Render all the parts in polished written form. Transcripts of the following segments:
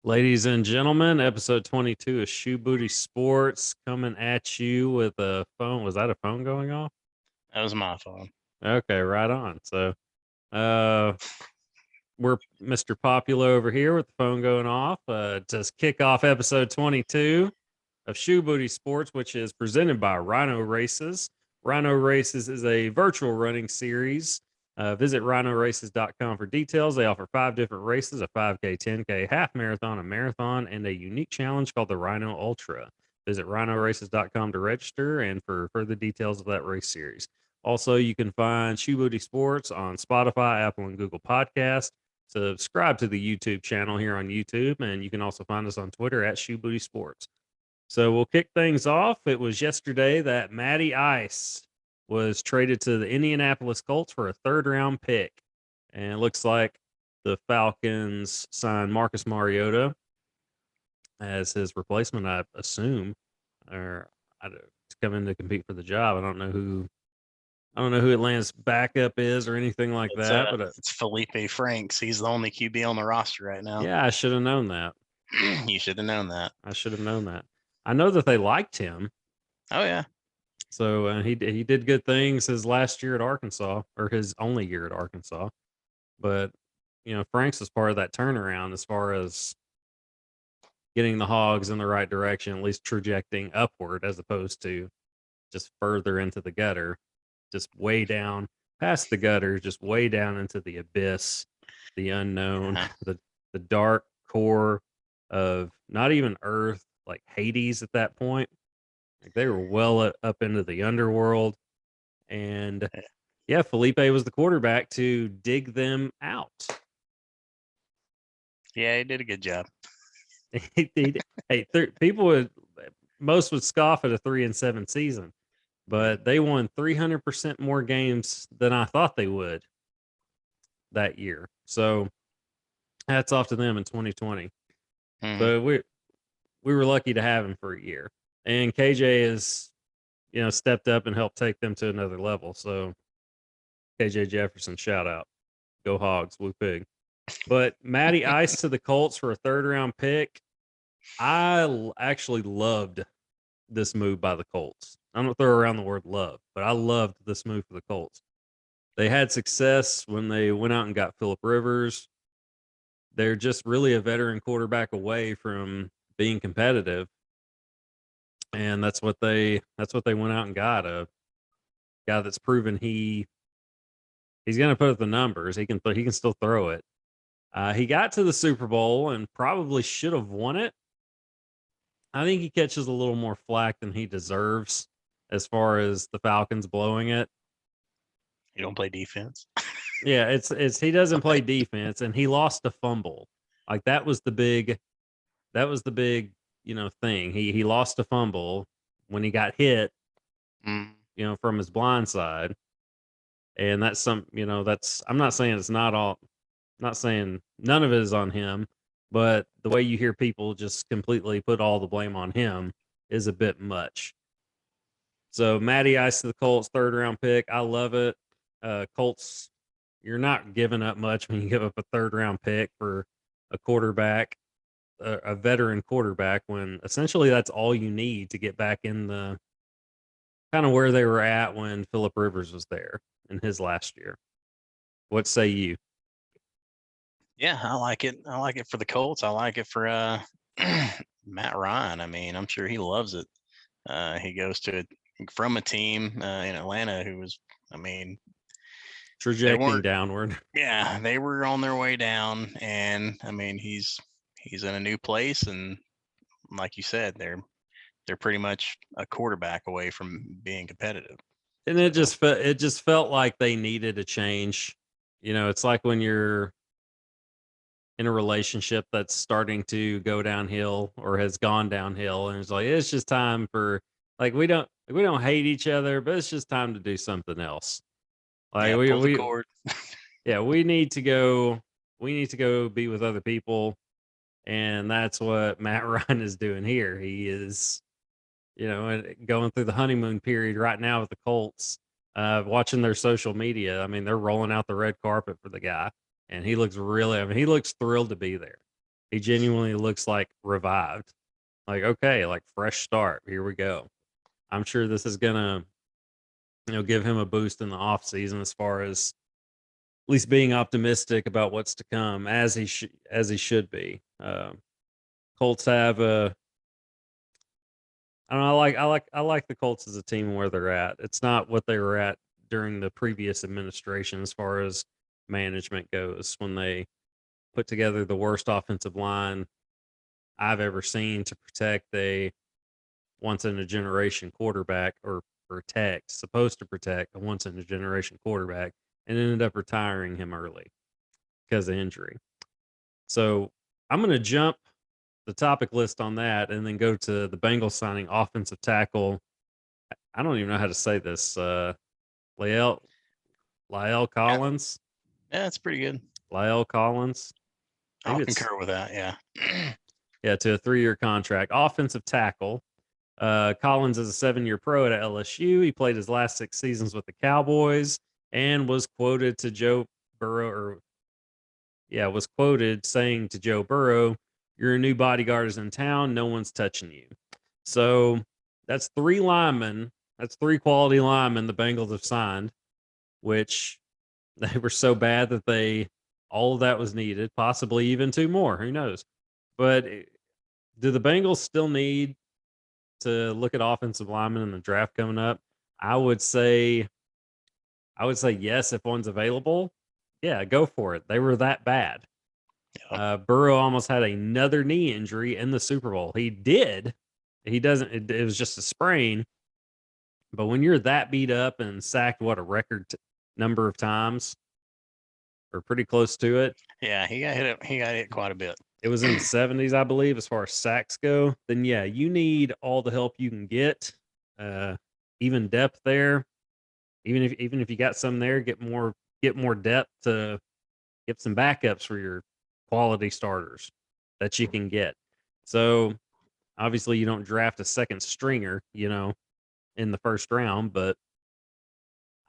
Ladies and gentlemen, episode 22 of Shoe Booty Sports coming at you with a phone. Was that a phone going off? That was my phone. Okay, right on. So, uh, we're Mr. Popular over here with the phone going off. To kick off episode 22 of Shoe Booty Sports, which is presented by Rhino Races. Rhino Races is a virtual running series. Visit rhinoraces.com for details. They offer 5 different races: a 5K, 10K, half marathon, a marathon, and a unique challenge called the Rhino Ultra. Visit rhinoraces.com to register and for further details of that race series. Also, you can find Shoe Booty Sports on Spotify, Apple, and Google Podcasts. Subscribe to the YouTube channel here on YouTube, and you can also find us on Twitter at Shoe Booty Sports. So we'll kick things off. It was yesterday that Matty Ice was traded to the Indianapolis Colts for a third-round pick. And it looks like the Falcons signed Marcus Mariota as his replacement, I assume, or to come in to compete for the job. I don't know who Atlanta's backup is or anything like It's that. But it's Felipe Franks. He's the only QB on the roster right now. yeah, I should have known that. You should have known that. I should have known that. I know that they liked him. Oh yeah. So he did good things his last year at Arkansas, or his only year at Arkansas. But Franks is part of that turnaround as far as getting the Hogs in the right direction, at least trajecting upward as opposed to just further into the gutter, just way down past the gutter, just way down into the abyss, the unknown, the dark core of not even Earth, like Hades at that point. Like they were well up into the underworld. And yeah, Felipe was the quarterback to dig them out. Yeah, he did a good job. Most would scoff at a 3-7 season, but they won 300% more games than I thought they would that year. So hats off to them in 2020. Mhm. So we were lucky to have him for a year. And KJ has, stepped up and helped take them to another level. So KJ Jefferson, shout out. Go Hogs, Woo Pig. But Matty Ice to the Colts for a third-round pick. I actually loved this move by the Colts. I'm going to throw around the word love, but I loved this move for the Colts. They had success when they went out and got Phillip Rivers. They're just really a veteran quarterback away from being competitive. And that's what they went out and got, a guy that's proven he's going to put up the numbers. He can still throw it. He got to the Super Bowl and probably should have won it. I think he catches a little more flack than he deserves as far as the Falcons blowing it. You don't play defense. Yeah, it's he doesn't play defense, and he lost a fumble. Like that was the big thing. He lost a fumble when he got hit, from his blind side. And that's I'm not saying it's not saying none of it is on him, but the way you hear people just completely put all the blame on him is a bit much. So Matty Ice to the Colts, third-round pick. I love it. Colts, you're not giving up much when you give up a third-round pick for a quarterback, a veteran quarterback, when essentially that's all you need to get back in the kind of where they were at when Phillip Rivers was there in his last year. What say you? Yeah, I like it. I like it for the Colts. I like it for Matt Ryan. I mean, I'm sure he loves it. He goes from a team in Atlanta who was, Trajecting downward. Yeah, they were on their way down, and I mean, he's in a new place, and like you said, they're pretty much a quarterback away from being competitive. And it just felt like they needed a change. It's like when you're in a relationship that's starting to go downhill or has gone downhill, and it's just time for, like, we don't hate each other, but it's just time to do something else. Like Yeah, pull the cord. Yeah, we need to go be with other people, and that's what Matt Ryan is doing here. He is, going through the honeymoon period right now with the Colts. Watching their social media, they're rolling out the red carpet for the guy, and he looks thrilled to be there. He genuinely looks like revived. Like, okay, like fresh start. Here we go. I'm sure this is gonna, give him a boost in the offseason as far as at least being optimistic about what's to come, as he should be. Colts have a. I don't know. I like the Colts as a team and where they're at. It's not what they were at during the previous administration as far as management goes, when they put together the worst offensive line I've ever seen to protect a once in a generation quarterback, or protect, supposed to protect a once in a generation quarterback, and ended up retiring him early because of injury. So I'm going to jump the topic list on that and then go to the Bengals signing offensive tackle. I don't even know how to say this. Lyle Yeah, Collins. that's pretty good. Lyle Collins. I'll Maybe it's, concur with that. Yeah. yeah, to a 3-year contract. Offensive tackle. Collins is a 7-year pro at LSU. He played his last 6 seasons with the Cowboys and was quoted to Joe Burrow, was quoted saying to Joe Burrow, "Your new bodyguard is in town. No one's touching you." So that's 3 linemen. That's 3 quality linemen the Bengals have signed, which they were so bad that all of that was needed, possibly even 2 more. Who knows? But do the Bengals still need to look at offensive linemen in the draft coming up? I would say yes if one's available. Yeah, go for it. They were that bad. Burrow almost had another knee injury in the Super Bowl. He did. He doesn't. It was just a sprain. But when you're that beat up and sacked, what, a record number of times, or pretty close to it. Yeah, he got hit. He got hit quite a bit. It was in the 70s, I believe, as far as sacks go. Then yeah, you need all the help you can get. Even depth there. Even if you got some there, get more depth to get some backups for your quality starters that you can get. So obviously you don't draft a second stringer, in the first round, but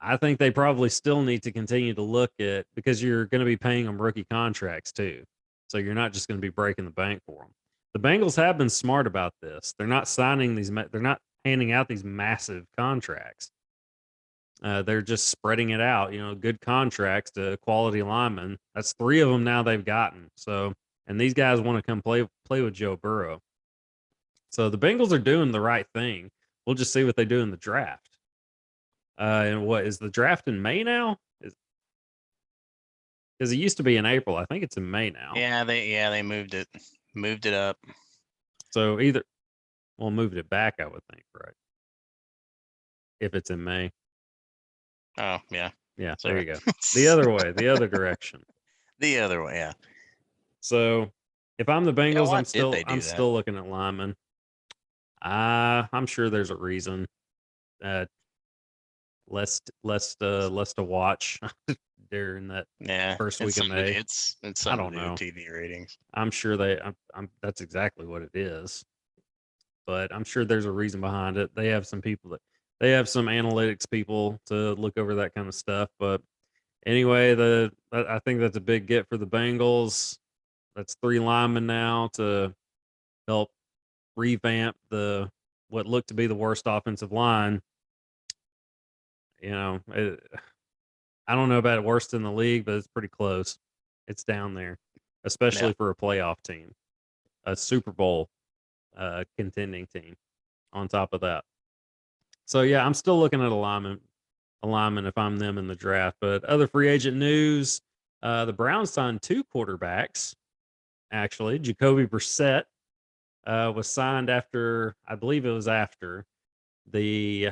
I think they probably still need to continue to look at, because you're going to be paying them rookie contracts too. So you're not just going to be breaking the bank for them. The Bengals have been smart about this. They're not they're not handing out these massive contracts. They're just spreading it out, good contracts to quality linemen. That's 3 of them now they've gotten. So, and these guys want to come play with Joe Burrow. So the Bengals are doing the right thing. We'll just see what they do in the draft. And what is the draft in May now? Because it used to be in April. I think it's in May now. Yeah, they moved it up. So moved it back, I would think, right? If it's in May. Oh yeah. Yeah, Sorry. there you go. The other way, the other direction. The other way, yeah. So if I'm the Bengals, why I'm did they do that? still looking at linemen. I'm sure there's a reason. Less to watch during that first week of May. It's I something don't to do know. with TV ratings. I'm sure that's exactly what it is. But I'm sure there's a reason behind it. They have some analytics people to look over that kind of stuff. But anyway, I think that's a big get for the Bengals. That's 3 linemen now to help revamp what looked to be the worst offensive line. I don't know about it worst in the league, but it's pretty close. It's down there, especially for a playoff team, a Super Bowl contending team on top of that. So yeah, I'm still looking at alignment if I'm them in the draft. But other free agent news, the Browns signed 2 quarterbacks. Actually, Jacoby Brissett was signed after, I believe it was after the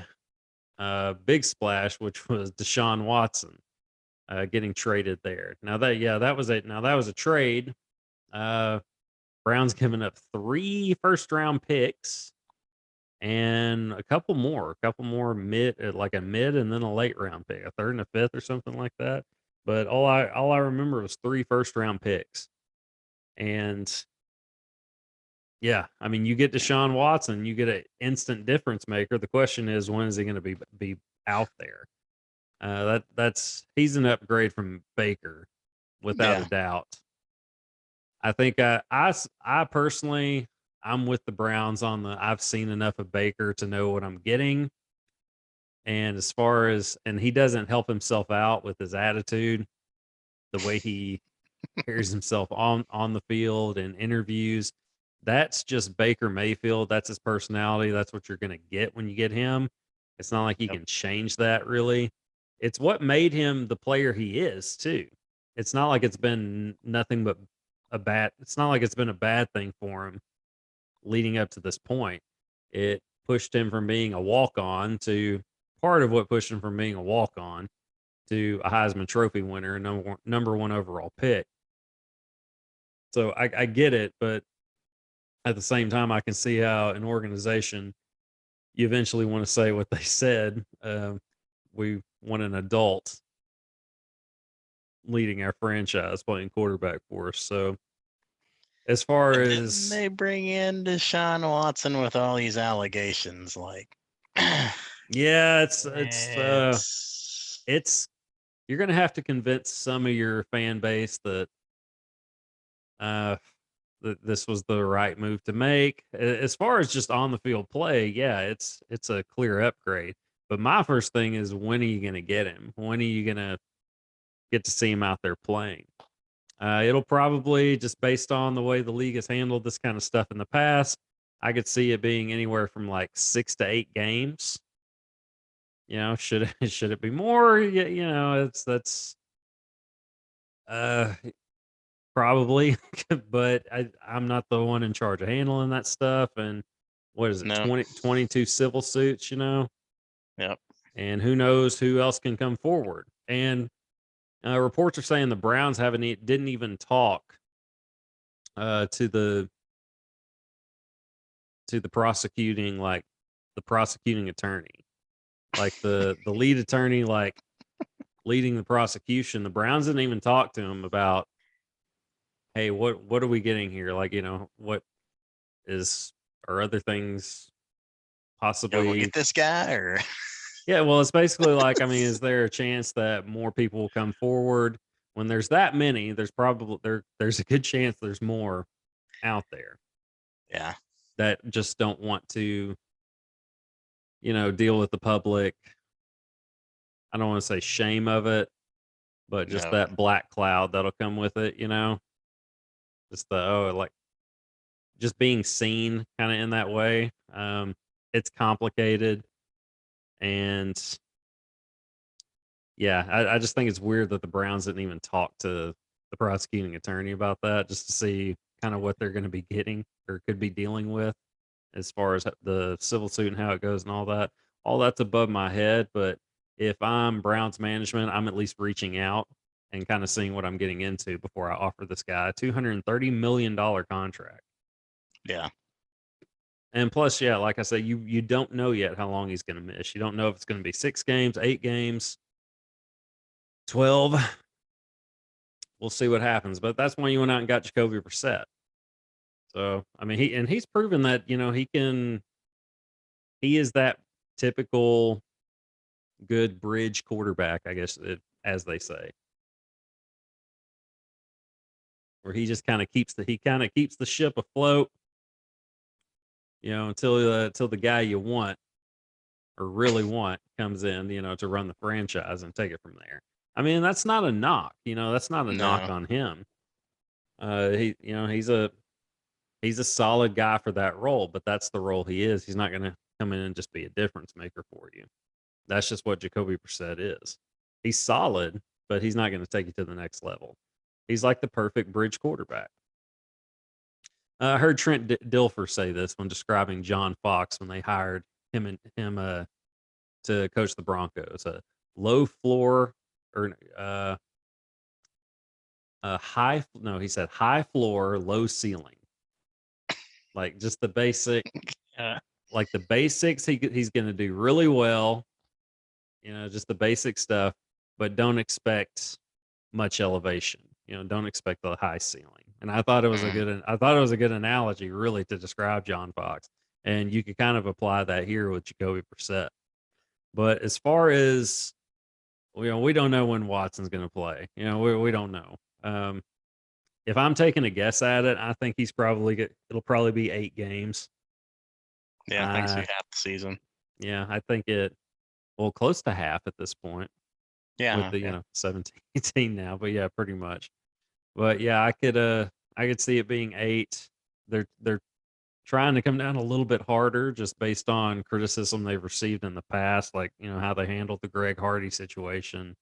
big splash, which was Deshaun Watson getting traded there. Now that was a trade. Browns giving up 3 first-round picks and a couple more mid, like a mid and then a late round pick, a 3rd and a 5th or something like that. But all I remember was 3 first-round picks. And yeah, I mean, you get Deshaun Watson, you get an instant difference maker. The question is, when is he going to be out there? He's an upgrade from Baker, without a doubt. I think I personally, I'm with the Browns on the. I've seen enough of Baker to know what I'm getting. And as far as, and he doesn't help himself out with his attitude, the way he carries himself on the field and interviews. That's just Baker Mayfield. That's his personality. That's what you're going to get when you get him. It's not like he Yep. can change that really. It's what made him the player he is too. It's not like it's been nothing but a bad. It's not like it's been a bad thing for him leading up to this point. It pushed him from being a walk on to part of what pushed him from being a walk on to a Heisman Trophy winner, number one overall pick. So I get it, but at the same time, I can see how an organization you eventually want to say what they said. We want an adult leading our franchise, playing quarterback for us. So as far But didn't as they bring in Deshaun Watson with all these allegations? Like, yeah, it's it's you're gonna have to convince some of your fan base that uh that this was the right move to make. As far as just on the field play, yeah, it's a clear upgrade. But my first thing is, when are you going to get him? When are you going to get to see him out there playing? It'll probably, just based on the way the league has handled this kind of stuff in the past, I could see it being anywhere from like 6 to 8 games. Should should it be more? That's uh probably, but I'm not the one in charge of handling that stuff. And what is it, no. 22 civil suits, Yep. and who knows who else can come forward. And reports are saying the Browns didn't even talk to the prosecuting, like the prosecuting attorney, like the lead attorney, like leading the prosecution. The Browns didn't even talk to him about, hey, what are we getting here? Like, what is, or other things Go possibly. get this guy, or Yeah, well, it's basically like, I mean, is there a chance that more people will come forward? When there's that many, there's a good chance there's more out there yeah, that just don't want to, deal with the public. I don't want to say shame of it, but just no, that black cloud that'll come with it. Just like just being seen kind of in that way. It's complicated, and yeah, I just think it's weird that the Browns didn't even talk to the prosecuting attorney about that, just to see kind of what they're going to be getting or could be dealing with as far as the civil suit and how it goes and all that. All that's above my head, but if I'm Browns management, I'm at least reaching out and kind of seeing what I'm getting into before I offer this guy a $230 million contract. yeah, And plus, yeah, like I said, you don't know yet how long he's going to miss. You don't know if it's going to be 6 games, 8 games, 12. We'll see what happens. But that's why you went out and got Jacoby Brissett. So I mean, he's proven that he is that typical good bridge quarterback, I guess, as they say, where he just kind of keeps the ship afloat, until the guy you want or really want comes in, to run the franchise and take it from there. I mean, that's not a knock, that's not a knock no, on him. He's a solid guy for that role, but that's the role he is. He's not going to come in and just be a difference maker for you. That's just what Jacoby Brissett is. He's solid, but he's not going to take you to the next level. He's like the perfect bridge quarterback. I heard Trent Dilfer say this when describing John Fox when they hired him to coach the Broncos. A low floor, or high. No, he said high floor, low ceiling. Like just the basic, yeah, like the basics. He's going to do really well. Just the basic stuff, but don't expect much elevation. Don't expect the high ceiling. And I thought it was a good analogy, really, to describe John Fox. And you could kind of apply that here with Jacoby Brissett. But as far as, we don't know when Watson's going to play. We don't know. if I'm taking a guess at it, I think it'll probably be 8 games. Yeah, I can see half the season. Yeah, I think close to half at this point. Yeah, With the 17, 18 now, but yeah, pretty much. But yeah, I could see it being 8. They're trying to come down a little bit harder just based on criticism they've received in the past, like how they handled the Greg Hardy situation,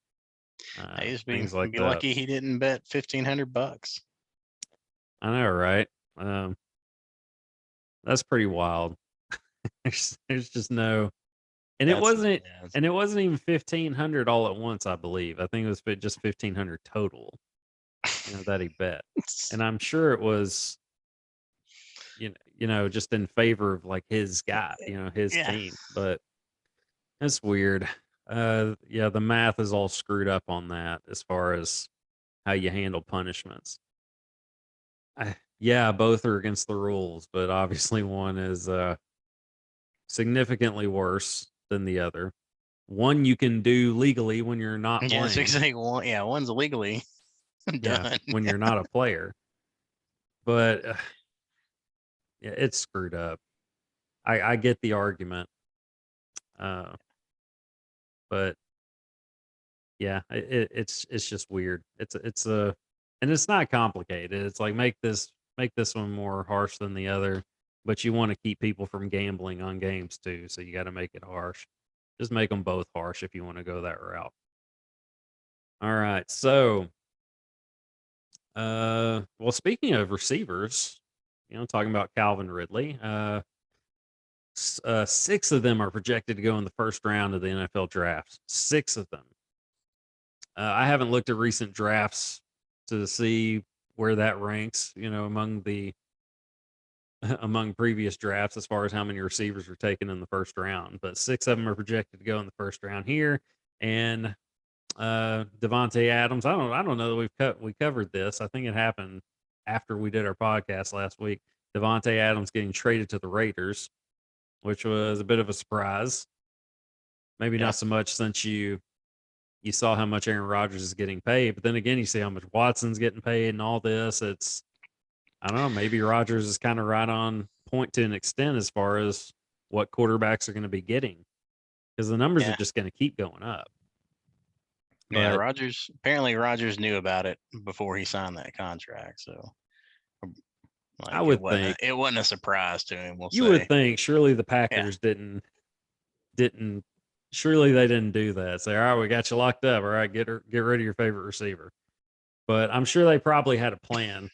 he's things like be that. lucky he didn't bet $1,500. I know, right? That's pretty wild. There's just no, and it wasn't, and it wasn't even 1,500 all at once. I believe. I think it was just 1,500 total. That he bet, and I'm sure it was, just in favor of like his guy, his team. But that's weird. Yeah, the math is all screwed up on that as far as how you handle punishments. Yeah, both are against the rules, but obviously one is significantly worse than the other. One you can do legally when you're not playing. Yeah, exactly. One's legally done. When you're not a player. But yeah, it's screwed up. I get the argument. But yeah, it's just weird. It's a and it's not complicated. It's like make this one more harsh than the other, but you want to keep people from gambling on games too, so you got to make it harsh. Just make them both harsh if you want to go that route. All right, so well, speaking of receivers, talking about Calvin Ridley, 6 of them are projected to go in the first round of the NFL draft. 6 of them. I haven't looked at recent drafts to see where that ranks, among the among previous drafts as far as how many receivers were taken in the first round. But 6 of them are projected to go in the first round here. And Davante Adams, I don't know that we covered this. I think it happened after we did our podcast last week. Davante Adams getting traded to the Raiders, which was a bit of a surprise. Maybe not so much since you saw how much Aaron Rodgers is getting paid, but then again, you see how much Watson's getting paid and all this. I don't know, maybe Rodgers is kind of right on point to an extent as far as what quarterbacks are going to be getting, because the numbers are just going to keep going up. Yeah, apparently Rodgers knew about it before he signed that contract, so I would think it wasn't a surprise to him. You would think surely the Packers didn't surely they didn't do that. Say, all right, we got you locked up. All right, get rid of your favorite receiver. But I'm sure they probably had a plan.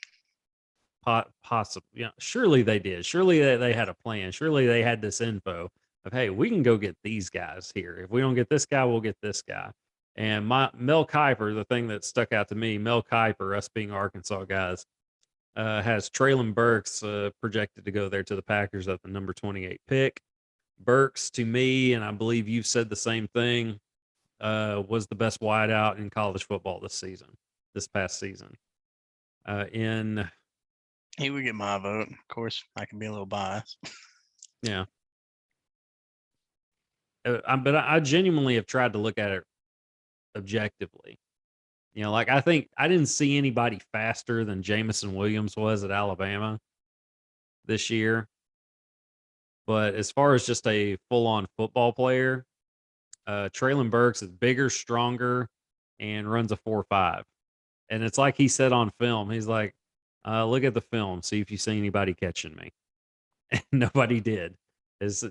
Possibly, surely they did. Surely they had a plan. Surely they had this info of, hey, we can go get these guys here. If we don't get this guy, we'll get this guy. And Mel Kiper, the thing that stuck out to me, Mel Kiper, us being Arkansas guys, has Treylon Burks projected to go there to the Packers at the number 28 pick. Burks, to me, and I believe you've said the same thing, was the best wideout in college football this past season. He would get my vote. Of course, I can be a little biased. Yeah. But I genuinely have tried to look at it objectively. Like I think I didn't see anybody faster than Jamison Williams was at Alabama this year. But as far as just a full-on football player, Treylon Burks is bigger, stronger, and runs a 4.5. And it's like he said on film, he's like, look at the film, see if you see anybody catching me. And nobody did.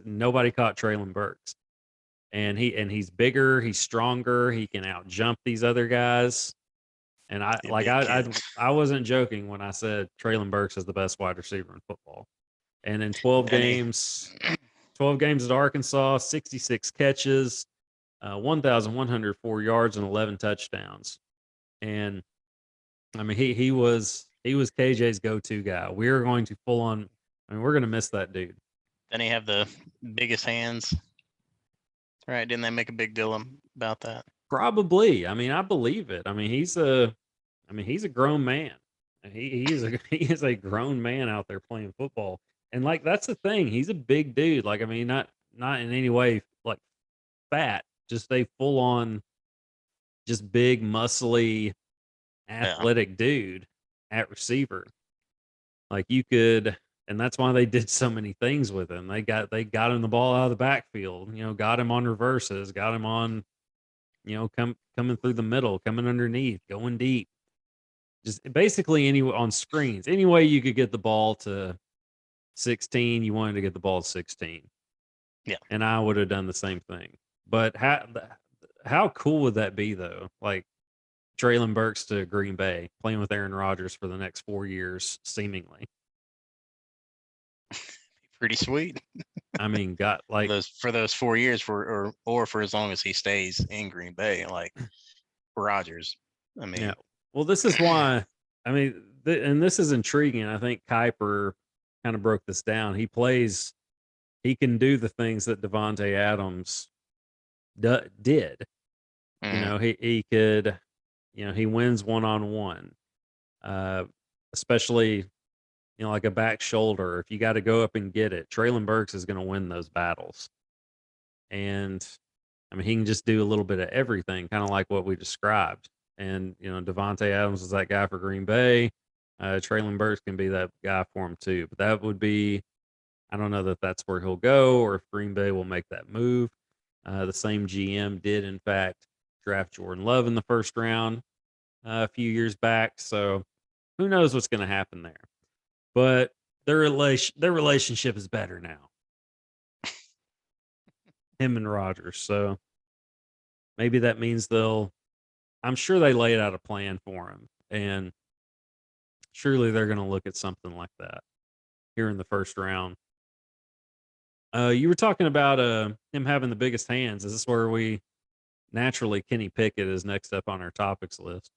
Nobody caught Treylon Burks. And he's bigger, he's stronger, he can out jump these other guys. And I wasn't joking when I said Treylon Burks is the best wide receiver in football. And in 12 games at Arkansas, 66 catches, 1,104 yards and 11 touchdowns. And I mean, he was KJ's go-to guy. We're going to we're going to miss that dude. Then he have the biggest hands. Right? Didn't they make a big deal about that? Probably. I mean, I believe it. I mean, he's a grown man. He is a grown man out there playing football. And like that's the thing. He's a big dude. Like I mean, not in any way like fat, just a full on, just big, muscly, athletic dude. at receiver. Like you could, and that's why they did so many things with him. They got him the ball out of the backfield, got him on reverses, got him on, coming through the middle, coming underneath, going deep. Just basically any on screens. Any way you could get the ball to 16, you wanted to get the ball to 16. Yeah. And I would have done the same thing. But how cool would that be though? Like Treylon Burks to Green Bay, playing with Aaron Rodgers for the next 4 years, seemingly. Pretty sweet. I mean, got like for those 4 years or for as long as he stays in Green Bay, like Rodgers. I mean, yeah. Well, this is why. I mean, and this is intriguing. I think Kuiper kind of broke this down. He can do the things that Davante Adams did. He could, he wins one-on-one, especially, like a back shoulder. If you got to go up and get it, Treylon Burks is going to win those battles. And I mean, he can just do a little bit of everything, kind of like what we described. And, Davante Adams is that guy for Green Bay. Treylon Burks can be that guy for him too. But that would be, I don't know that that's where he'll go or if Green Bay will make that move. The same GM did, in fact, draft Jordan Love in the first round a few years back. So who knows what's going to happen there. But their relationship is better now. Him and Rodgers. So maybe that means I'm sure they laid out a plan for him. And surely they're going to look at something like that here in the first round. You were talking about him having the biggest hands. Is this where naturally Kenny Pickett is next up on our topics list?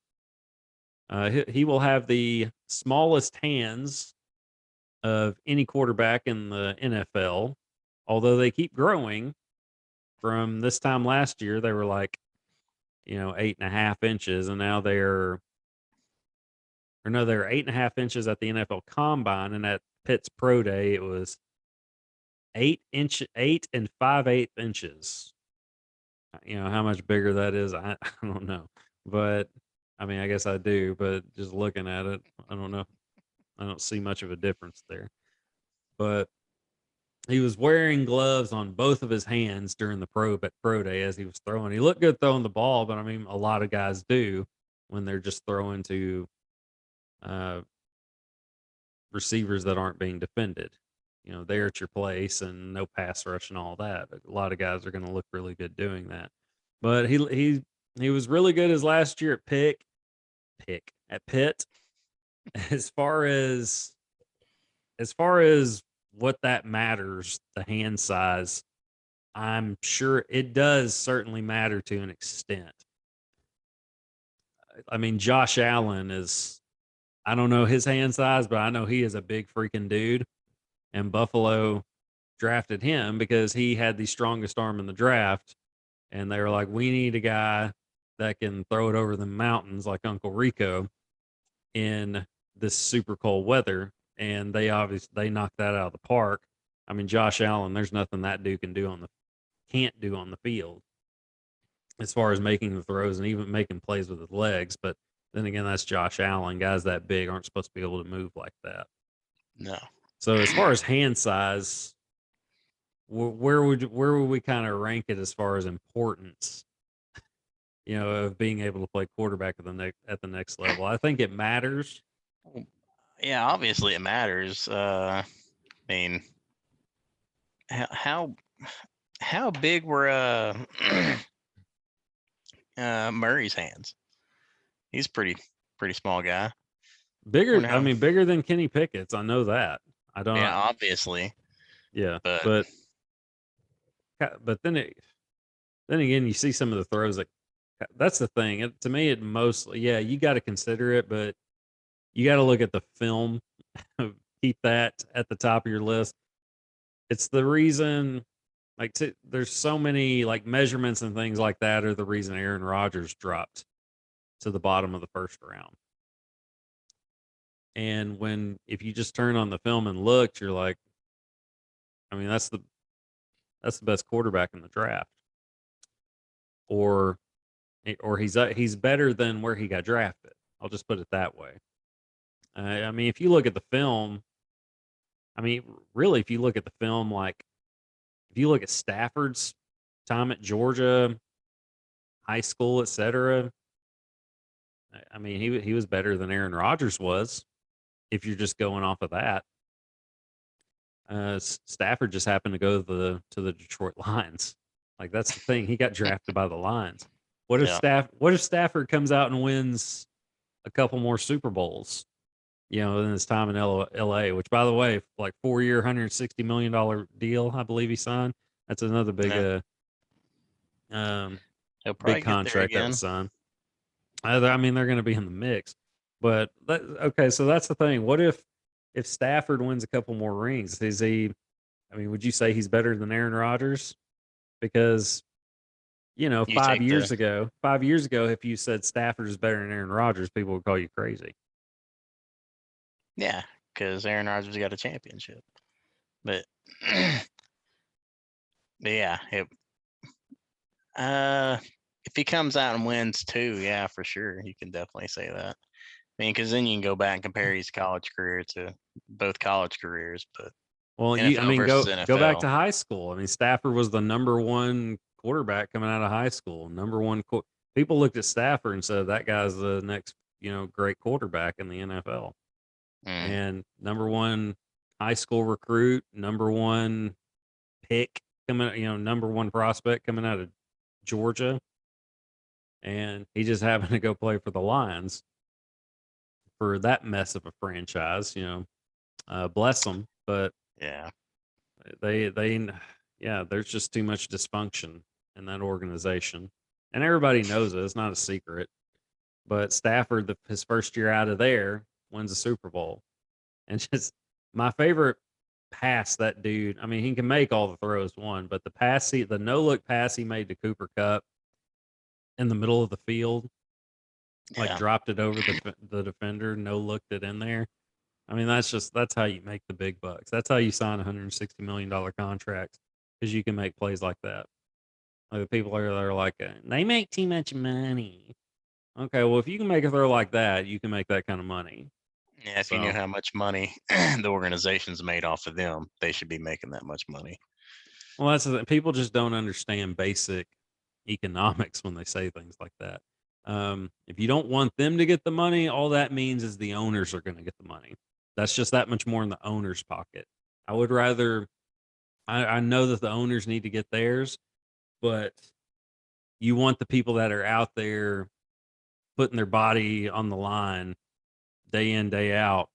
He will have the smallest hands of any quarterback in the NFL, although they keep growing. From this time last year, they were like, 8.5 inches, and now they're 8.5 inches at the NFL Combine, and at Pitt's Pro Day, it was 8 and 5/8 inches. How much bigger that is, I don't know, but I mean, I guess I do, but just looking at it, I don't know. I don't see much of a difference there. But he was wearing gloves on both of his hands during the pro day as he was throwing. He looked good throwing the ball, but I mean, a lot of guys do when they're just throwing to receivers that aren't being defended. They're at your place and no pass rush and all that. A lot of guys are going to look really good doing that. But he was really good his last year at Pitt. As far as what that matters, the hand size, I'm sure it does certainly matter to an extent. I mean, Josh Allen I don't know his hand size, but I know he is a big freaking dude. And Buffalo drafted him because he had the strongest arm in the draft. And they were like, we need a guy that can throw it over the mountains like Uncle Rico in this super cold weather. And they knocked that out of the park. I mean, Josh Allen, there's nothing that dude can't do on the field as far as making the throws and even making plays with his legs. But then again, that's Josh Allen. Guys that big aren't supposed to be able to move like that. No. So as far as hand size, where would we kind of rank it as far as importance? Of being able to play quarterback at the next level. I think it matters. Yeah, obviously it matters. I mean, how big were Murray's hands? He's pretty small guy. Bigger than Kenny Pickett's. I know that. I don't. Yeah, obviously. Yeah, but then again, you see some of the throws that's the thing. To me, it mostly, you got to consider it, but you got to look at the film. Keep that at the top of your list. It's the reason, there's so many measurements and things like that are the reason Aaron Rodgers dropped to the bottom of the first round. And if you just turn on the film and look, you're like, I mean, that's the best quarterback in the draft, or he's better than where he got drafted. I'll just put it that way. I mean, if you look at the film, I mean, really, if you look at the film, like if you look at Stafford's time at Georgia, high school, etc. I mean, he was better than Aaron Rodgers was. If you're just going off of that, Stafford just happened to go to the Detroit Lions. Like that's the thing. He got drafted by the Lions. Yeah. What if Stafford comes out and wins a couple more Super Bowls? You know, in his time in LA, which by the way, like 4-year, $160 million deal, I believe he signed. That's another big Yeah. um He'll big probably get there contract that was again. signed. I mean, they're going to be in the mix. But okay, so that's the thing. What if Stafford wins a couple more rings? Is he? I mean, would you say he's better than Aaron Rodgers? Because you know, You take the 5 years ago, if you said Stafford is better than Aaron Rodgers, people would call you crazy. Yeah, because Aaron Rodgers got a championship. But yeah, if he comes out and wins too, yeah, for sure, you can definitely say that. I mean, because then you can go back and compare his college career to both college careers, but Well, I NFL mean, versus go back NFL. to high school. I mean, Stafford was the number one quarterback coming out of high school. Number one. People looked at Stafford and said that guy's the next, great quarterback in the NFL. Mm, And number one high school recruit, number one pick coming, number one prospect coming out of Georgia, and he just happened to go play for the Lions for that mess of a franchise. Bless them, but yeah, they yeah, there's just too much dysfunction in that organization, and everybody knows it. It's not a secret. But Stafford, his first year out of there, wins a Super Bowl, and just my favorite pass that dude. I mean, he can make all the throws, but the no look pass he made to Cooper Cup in the middle of the field, like yeah, dropped it over the defender, no looked it in there. I mean, that's how you make the big bucks. That's how you sign $160 million contracts because you can make plays like that. Like the people are like, they make too much money. Okay, well, if you can make a throw like that, you can make that kind of money. yeah. If you knew So, how much money the organization's made off of them, they should be making that much money. well, that's the thing. People just don't understand basic economics when they say things like that. If you don't want them to get the money, all that means is the owners are going to get the money. That's just that much more in the owner's pocket. I would rather. I know that the owners need to get theirs, but you want the people that are out there putting their body on the line day in, day out,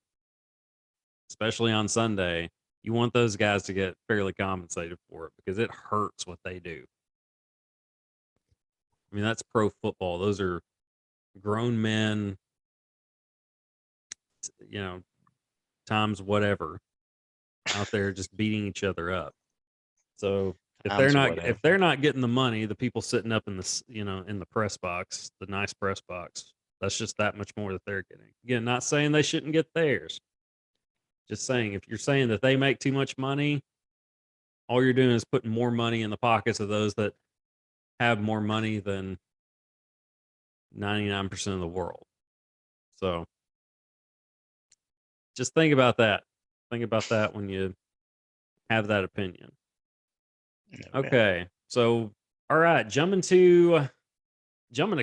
especially on Sunday. You want those guys to get fairly compensated for it because it hurts what they do. I mean, that's pro football. Those are grown men, you know, times whatever out there just beating each other up. So if Whatever. they're not getting the money, the people sitting up in the in the press box, the nice press box, that's just that much more that they're getting. Again, not saying they shouldn't get theirs. Just saying if you're saying that they make too much money, all you're doing is putting more money in the pockets of those that have more money than 99% of the world. So just think about that. Think about that when you have that opinion. Oh, yeah. Okay. So, all right, jumping to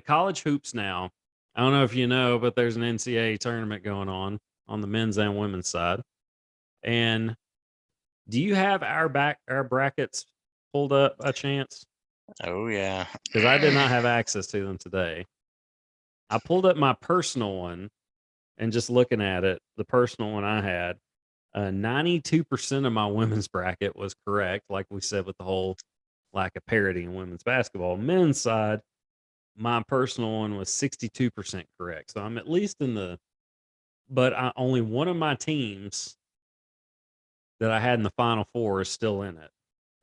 college hoops now. I don't know if you know, but there's an NCAA tournament going on the men's and women's side. And do you have our brackets pulled up a chance? Oh yeah. Because I did not have access to them today. I pulled up my personal one and just looking at it, the personal one I had, 92% of my women's bracket was correct, like we said with the whole lack of parity in women's basketball. Men's side, my personal one was 62% correct. So I'm at least in the, but only one of my teams that I had in the final four is still in it.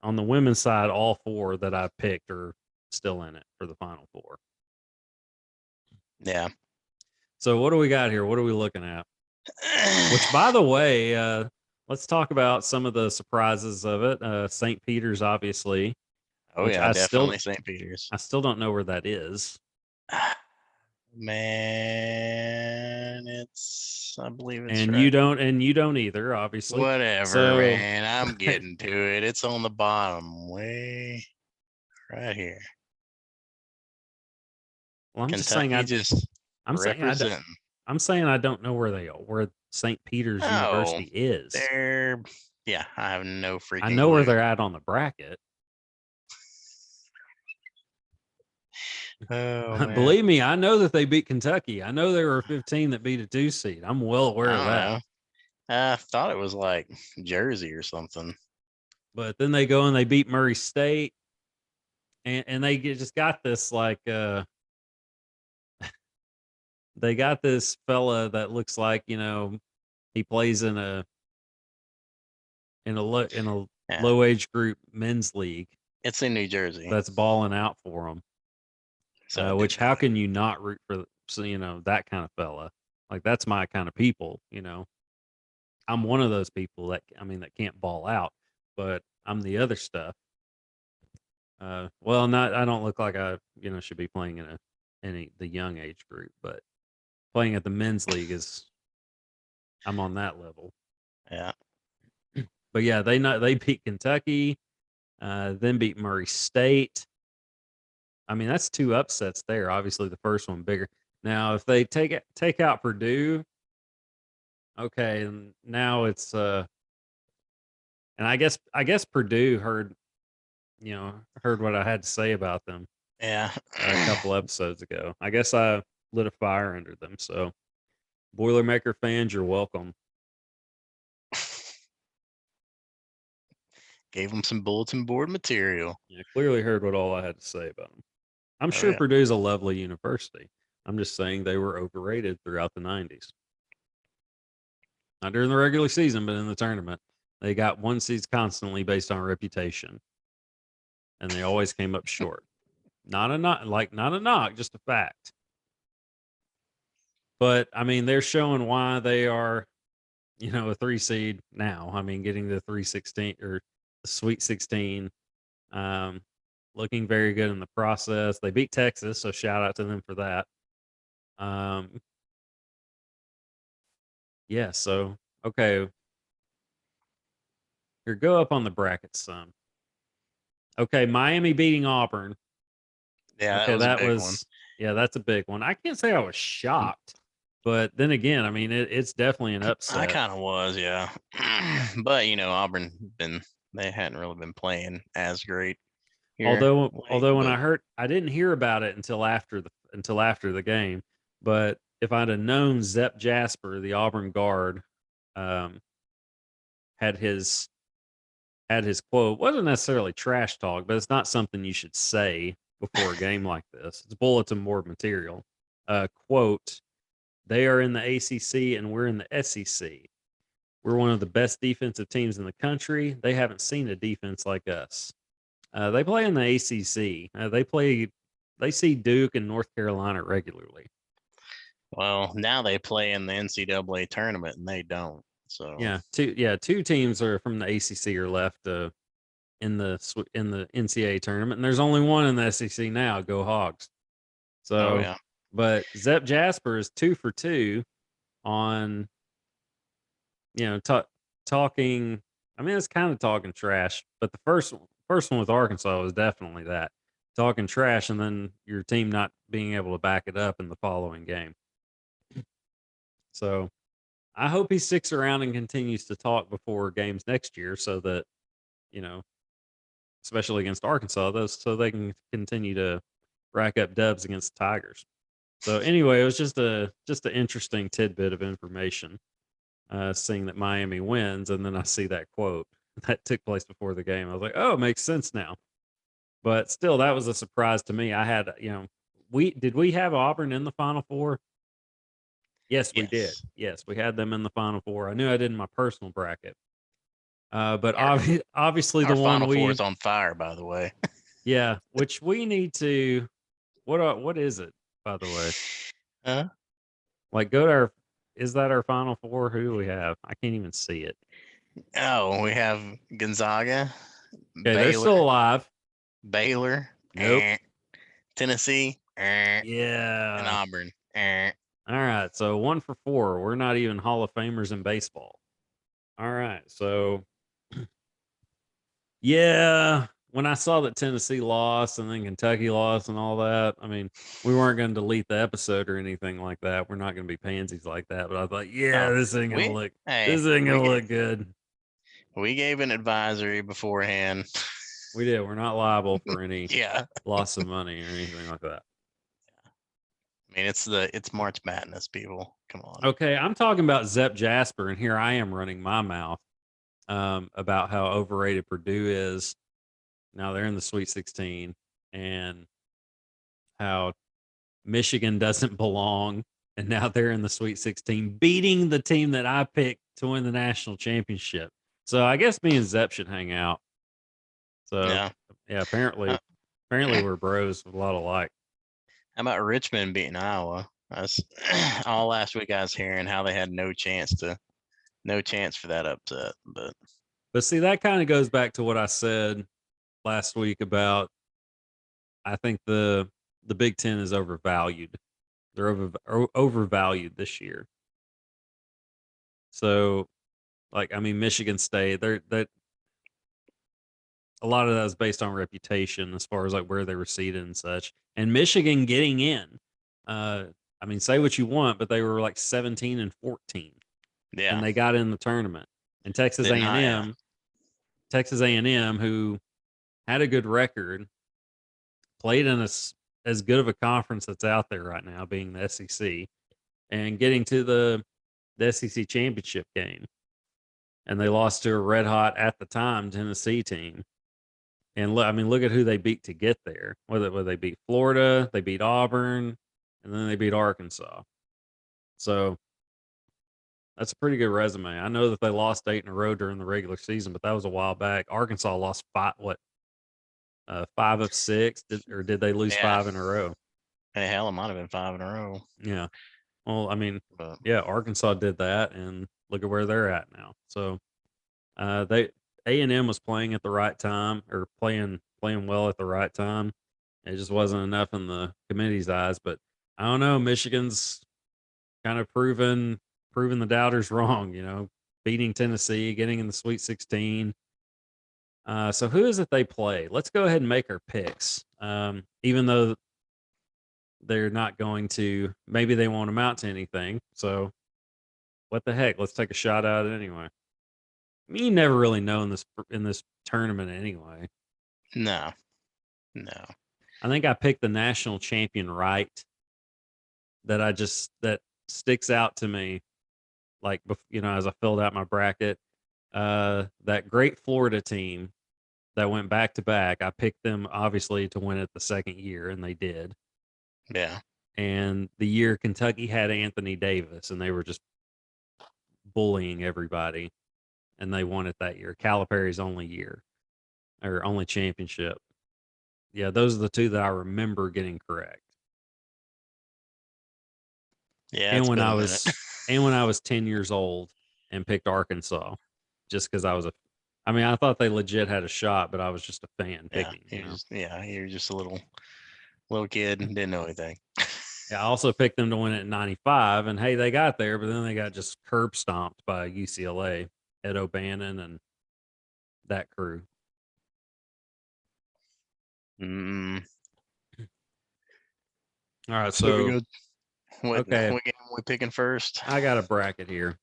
On the women's side, all four that I picked are still in it for the final four. Yeah. So what do we got here? What are we looking at? Which, by the way, let's talk about some of the surprises of it. St. Peter's, obviously, Oh which yeah, definitely St. Peter's. I still don't know where that is. Man, I believe it's And right. you don't either, obviously. Whatever, So, man. I'm getting to it. It's on the bottom, way right here. well, I'm just Kentucky saying representing. I'm saying I don't know where St. Peter's University is. I have no freaking I know where clue. they're at on the bracket. Oh, man. Believe me, I know that they beat Kentucky. I know they were 15 that beat a 2 seed. I'm well aware of that. Know. I thought it was like Jersey or something. But then they go and they beat Murray State, and they just got this like they got this fella that looks like he plays in a low age group men's league. It's in New Jersey. That's balling out for them. So which how can you not root for that kind of fella? Like that's my kind of people. I'm one of those people that can't ball out, but I'm the other stuff. Well, I don't look like I should be playing in the young age group, but playing at the men's league I'm on that level. Yeah. But yeah, they beat Kentucky, then beat Murray State. I mean, that's 2 upsets there. Obviously, the first one bigger. Now, if they take out Purdue, okay, and now it's and I guess Purdue heard what I had to say about them. Yeah. A couple episodes ago. I guess I lit a fire under them. So, Boilermaker fans, you're welcome. Gave them some bulletin board material. Yeah, clearly heard what all I had to say about them. I'm sure Purdue's a lovely university. I'm just saying they were overrated throughout the 90s. Not during the regular season, but in the tournament. They got 1 seeds constantly based on reputation. And they always came up short. Not a knock, just a fact. But I mean, they're showing why they are, a 3 seed now. I mean, getting the 3-16 or the Sweet 16, looking very good in the process. They beat Texas, so shout out to them for that. Yeah. So okay, here go up on the bracket some. Okay, Miami beating Auburn. Yeah, okay, that was a big one. Yeah, that's a big one. I can't say I was shocked. But then again, I mean, it's definitely an upset. I kind of was, yeah. But Auburn they hadn't really been playing as great. Although when I didn't hear about it until after the game. But if I'd have known Zep Jasper, the Auburn guard, had his quote, wasn't necessarily trash talk, but it's not something you should say before a game like this. It's bulletin board material. Quote, they are in the ACC and we're in the SEC. We're one of the best defensive teams in the country. They haven't seen a defense like us. They play in the ACC. They see Duke and North Carolina regularly. Well, now they play in the NCAA tournament and they don't. So two teams are from the ACC are left in the NCAA tournament, and there's only one in the SEC now. Go Hogs! So, but Zep Jasper is 2 for 2 on talking. I mean, it's kind of talking trash, but the first one with Arkansas was definitely that talking trash, and then your team not being able to back it up in the following game. So, I hope he sticks around and continues to talk before games next year, so that especially against Arkansas, so they can continue to rack up dubs against the Tigers. So anyway, it was just an interesting tidbit of information, seeing that Miami wins, and then I see that quote that took place before the game. I was like, oh, it makes sense now. But still, that was a surprise to me. I had, we have Auburn in the Final Four? Yes, we did. Yes, we had them in the Final Four. I knew I did in my personal bracket. But obviously the one Final Four is on fire, by the way. Yeah, which we need to. What is it, by the way? Like, go to is that our Final Four? Who do we have? I can't even see it. Oh, we have Gonzaga. Okay, they're still alive. Baylor. Nope. Tennessee. Yeah. And Auburn. All right, so 1 for 4. We're not even Hall of Famers in baseball. All right, so yeah, when I saw that Tennessee lost and then Kentucky lost and all that, I mean, we weren't going to delete the episode or anything like that. We're not going to be pansies like that. But I thought, yeah, this ain't going to look. This ain't going to look good. We gave an advisory beforehand. We did. We're not liable for any Yeah. loss of money or anything like that. I mean, it's March Madness, people. Come on. Okay, I'm talking about Zep Jasper, and here I am running my mouth about how overrated Purdue is. Now they're in the Sweet 16, and how Michigan doesn't belong, and now they're in the Sweet 16, beating the team that I picked to win the national championship. So I guess me and Zep should hang out. So yeah, apparently we're bros with a lot of like. How about Richmond beating Iowa? That's all last week I was hearing how they had no chance for that upset. But see, that kind of goes back to what I said last week about I think the Big Ten is overvalued. They're overvalued this year. So, like, I mean, Michigan State, that a lot of that is based on reputation as far as like where they were seated and such. And Michigan getting in, I mean, say what you want, but they were like 17 and 14, and they got in the tournament. And Texas A&M, who had a good record, played in as good of a conference that's out there right now, being the SEC, and getting to the SEC championship game. And they lost to a red hot at the time Tennessee team. And look, I mean, look at who they beat to get there. Whether they beat Florida, they beat Auburn, and then they beat Arkansas. So that's a pretty good resume. I know that they lost 8 in a row during the regular season, but that was a while back. Arkansas lost 5 of 6, did they lose 5 in a row? Hey, hell, it might have been 5 in a row. Yeah. Well, I mean, yeah, Arkansas did that, and look at where they're at now. So, A&M was playing at the right time, or playing well at the right time. It just wasn't enough in the committee's eyes. But I don't know. Michigan's kind of proven the doubters wrong. You know, beating Tennessee, getting in the Sweet 16. So who is it they play? Let's go ahead and make our picks. Even though they're not going to, maybe they won't amount to anything. So what the heck? Let's take a shot at it anyway. I mean, you never really know in this tournament anyway. No. I think I picked the national champion right. That sticks out to me, like, you know, as I filled out my bracket. That great Florida team that went back to back. I picked them obviously to win it the second year, and they did. Yeah. And the year Kentucky had Anthony Davis, and they were just bullying everybody, and they won it that year. Calipari's only year, or only championship. Yeah, those are the two that I remember getting correct. Yeah, and when I was 10 years old and picked Arkansas, just because I thought they legit had a shot, but I was just a fan picking. You're just a little kid and didn't know anything. Yeah, I also picked them to win it in '95, and hey, they got there, but then they got just curb stomped by UCLA, Ed O'Bannon, and that crew. Mm. All right, so what game are we picking first? I got a bracket here.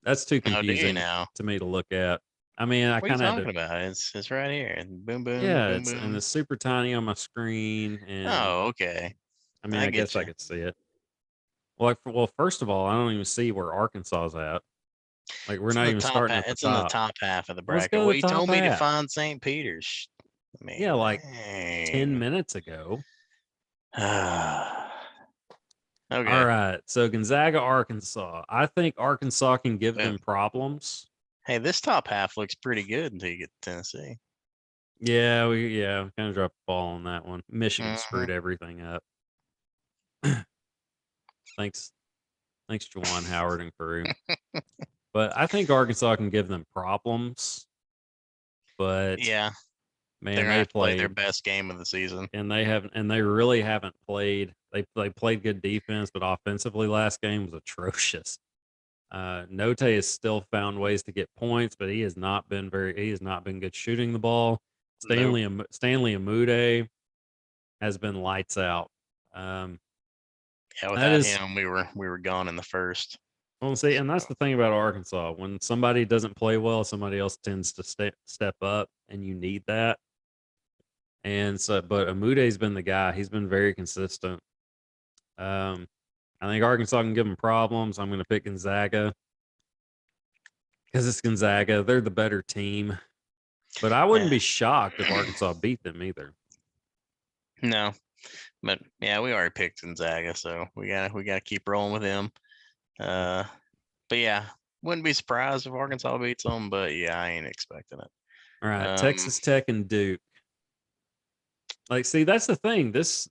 That's too confusing to me to look at. I mean, I kind of talking about it's right here. Boom, boom. Yeah, boom, it's boom. and it's super tiny on my screen. And okay. I mean, I guess I could see it. Well, first of all, I don't even see where Arkansas is at. Like, we're not even starting at the top. It's in the top half of the bracket. Well, you told me to find St. Peter's. Yeah, like 10 minutes ago. Okay. All right. So Gonzaga, Arkansas. I think Arkansas can give them problems. Hey, this top half looks pretty good until you get to Tennessee. Yeah, we kind of dropped the ball on that one. Michigan screwed everything up. Thanks, Juwan Howard and crew. But I think Arkansas can give them problems. But Man, They're gonna they have to play their played, best game of the season. and they really haven't played. They played good defense, but offensively, last game was atrocious. Note has still found ways to get points, but he has not been good shooting the ball. Nope. Stanley Amude has been lights out. Yeah, That without is, him, we were gone in the first. well, see, and that's So, the thing about Arkansas. When somebody doesn't play well, somebody else tends to step up, and you need that. And so, but Amude's been the guy. He's been very consistent. Um, I think Arkansas can give them problems. I'm going to pick Gonzaga because it's Gonzaga. They're the better team. But I wouldn't yeah. be shocked if Arkansas beat them either. No, but yeah, we already picked Gonzaga, so we gotta keep rolling with him. But yeah, wouldn't be surprised if Arkansas beats them. But yeah, I ain't expecting it. All right, Texas Tech and Duke. Like, see, that's the thing. This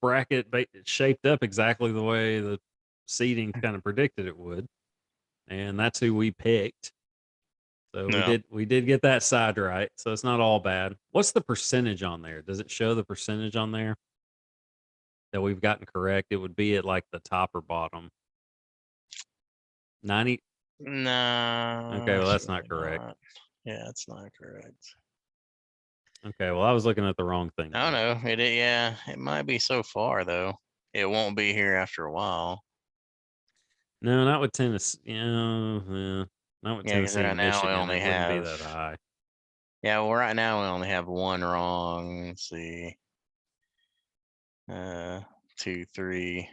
bracket shaped up exactly the way the seeding kind of predicted it would, and that's who we picked. So No, we did get that side right. So it's not all bad. What's the percentage on there? Does it show the percentage on there that we've gotten correct? It would be at like the top or bottom. 90. no. Okay, well It's that's not really correct. not. Yeah, it's not correct. Okay, well I was looking at the wrong thing. I don't know. Yeah, it might be so far though. It won't be here after a while. No, not with Tennessee. Yeah, not with Yeah, because Tennessee right and now we Michigan. only It wouldn't be have. that high. Yeah, well, right now we only have one wrong. Let's see. 2, 3,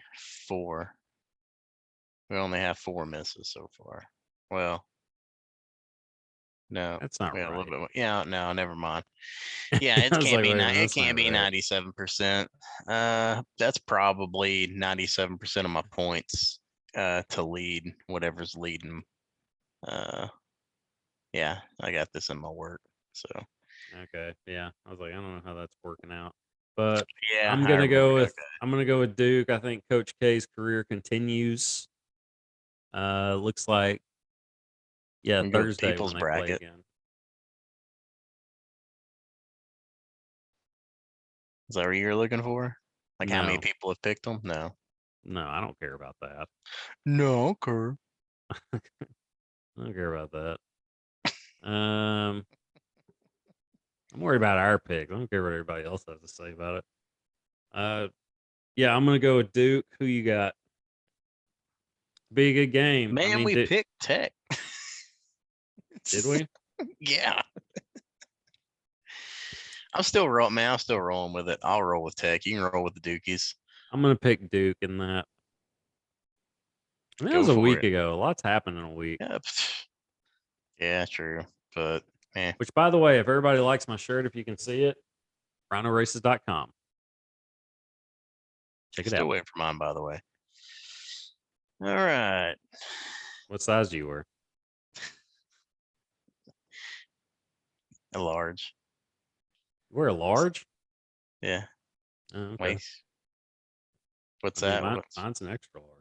4. We only have 4 misses so far. Well, no, That's not we got a little right. bit more. Yeah, no, never mind. Yeah, I was like, wait a minute, it that's can't not be right. 97%. That's probably 97% of my points to lead whatever's leading. Yeah, I got this in my work. So Okay, yeah. I was like, I don't know how that's working out, but yeah, however we got I'm gonna go with Duke. I think Coach K's career continues. Looks like we can go with Thursday when people's they play bracket. again. Is that what you're looking for? Like how many No, people have picked them? No. no, I don't care about that. No, okay. I don't care about that. Um, I'm worried about our pick. I don't care what everybody else has to say about it. Yeah, I'm gonna go with Duke. Who you got? Be a good game. I Man, mean, we picked Tech. did we? Yeah. I'm still rolling, man. I'm still rolling with it. I'll roll with Tech. You can roll with the Dukies. I'm gonna pick Duke in that. I mean, that Go was a for week it. ago. A lot's happened in a week. Yeah, yeah, true. But man, Which, by the way, if everybody likes my shirt, if you can see it, rhinoraces.com. Check it still out. waiting for mine, by the way. All right. What size do you wear? A large. You wear a large? Yeah. Oh, okay. Wait. What's I mean, that? mine's an extra large.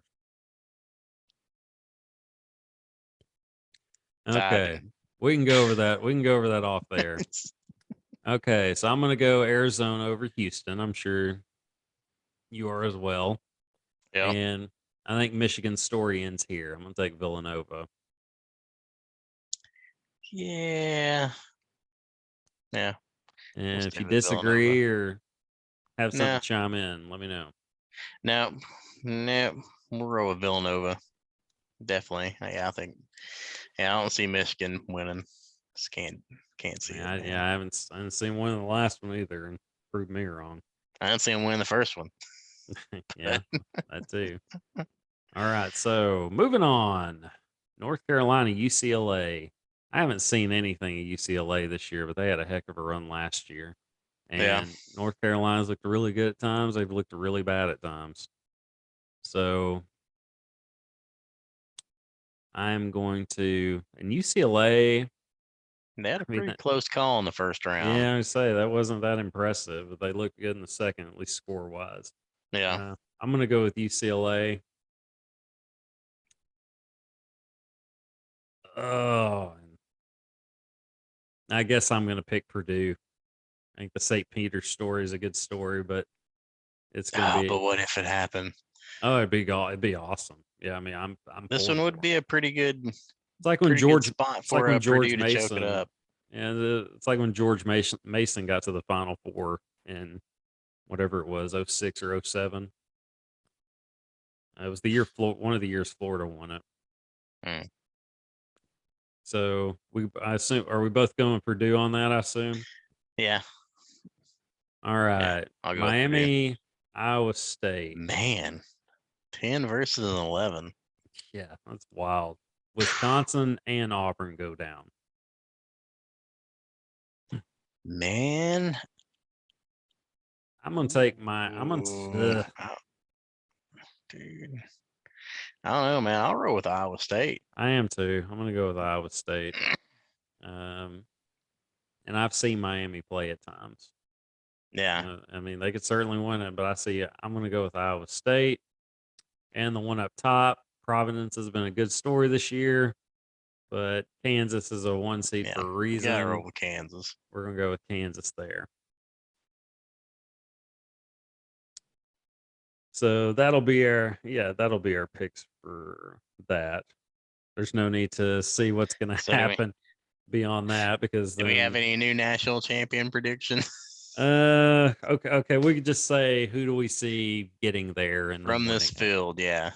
I Okay. We can go over that. We can go over that off there. Okay. So I'm going to go Arizona over Houston. I'm sure you are as well. Yeah. And I think Michigan's story ends here. I'm going to take Villanova. Yeah. Yeah. And We'll if stay you with Villanova. disagree or have something No. to chime in, let me know. No. No. We'll roll with Villanova. Definitely. Yeah, I think. Yeah, I don't see Michigan winning. Just can't see it, man. I haven't seen one in the last one either, and prove me wrong. I didn't see him win the first one. Yeah, that too. All right, so moving on. North Carolina, UCLA. I haven't seen anything at UCLA this year, but they had a heck of a run last year. Yeah. And North Carolina's looked really good at times. They've looked really bad at times. So I'm going to, and UCLA, They had I a mean, pretty close call in the first round. yeah, I would say that wasn't that impressive, but they looked good in the second, at least score wise. Yeah. I'm going to go with UCLA. Oh, I guess I'm going to pick Purdue. I think the St. Peter's story is a good story, but it's going to be. But what if it happened? Oh, it'd be awesome. Yeah, I mean, I'm. This one would be a pretty good. It's like when pretty good George. spot It's like for when George Purdue to choke it Mason. up. And it's like when George Mason got to the Final Four in whatever it was, 06 or 07. It was the year one of the years Florida won it. Mm. So I assume, are we both going Purdue on that? I assume. Yeah. All right, I'll go Miami, Iowa State. Man, 10 versus an 11. Yeah, that's wild. Wisconsin and Auburn go down. Man, I'm gonna take my. dude. I don't know, man. I'll roll with Iowa State. I am too. I'm gonna go with Iowa State. And I've seen Miami play at times. Yeah. I mean, they could certainly win it, but I'm going to go with Iowa State. And the one up top, Providence has been a good story this year, but Kansas is a 1 seed for a reason. Gotta roll with Kansas. We're going to go with Kansas there. So that'll be our picks for that. There's no need to see what's going to happen beyond that, because do we have any new national champion predictions? Okay. We could just say, who do we see getting there and from this field? Yeah,